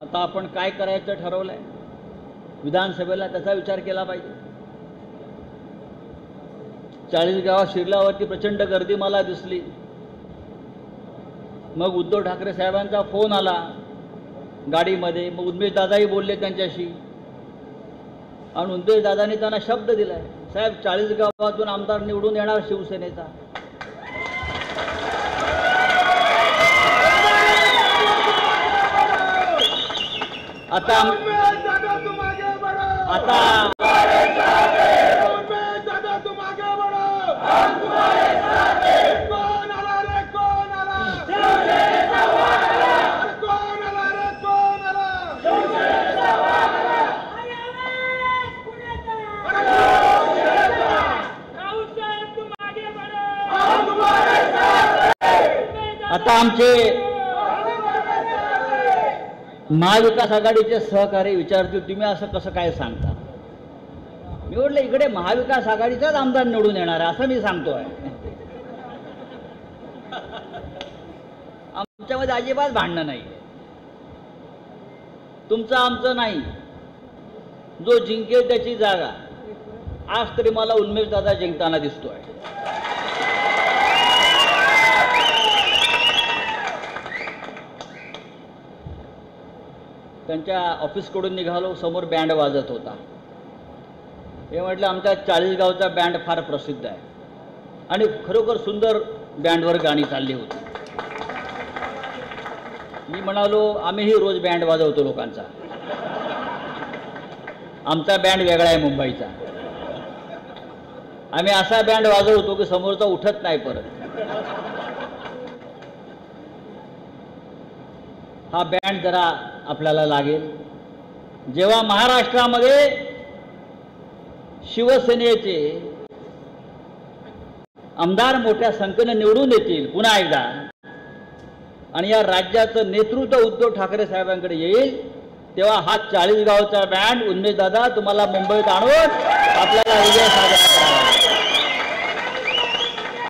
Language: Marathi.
आता आपण काय करायचं ठरवलंय, विधानसभेला त्याचा विचार केला पाहिजे. 40 गावात शिरल्यावरती प्रचंड गर्दी मला दिसली. मग उद्धव ठाकरे साहेबांचा फोन आला गाडीमध्ये. मग उमेश दादाही बोलले त्यांच्याशी आणि उमेश दादांनी त्यांना शब्द दिलाय, साहेब 40 गावातून आमदार निवडून येणार शिवसेनेचा. आता आमचे महाविकास आघाडीचे सहकारी विचारतील, तुम्ही असं कसं काय सांगता. मी म्हटलं इकडे महाविकास आघाडीचाच आमदार निवडून येणार आहे असं मी सांगतोय. आमच्यामध्ये अजिबात भांडणं नाही, तुमचं आमचं नाही. जो जिंकेल त्याची जागा. आज तरी मला उन्मेष दादा जिंकताना दिसतोय. त्यांच्या ऑफिसकडून निघालो, समोर बँड वाजत होता. हे म्हटलं आमच्या 40 गावचा बँड फार प्रसिद्ध आहे आणि खरोखर सुंदर बँडवर गाणी चालली होती. मी म्हणालो आम्हीही रोज बँड वाजवतो लोकांचा, आमचा बँड वेगळा आहे मुंबईचा. आम्ही असा बँड वाजवतो की समोरचा उठत नाही परत. हा बँड जरा आपल्याला लागेल. जेव्हा महाराष्ट्रामध्ये शिवसेनेचे आमदार मोठ्या संख्येने निवडून येतील पुन्हा एकदा आणि या राज्याचं नेतृत्व उद्धव ठाकरे साहेबांकडे येईल, तेव्हा हा 40 गावचा बँड उन्मेष दादा तुम्हाला मुंबईत आणून आपल्याला विजय साजरा करावा.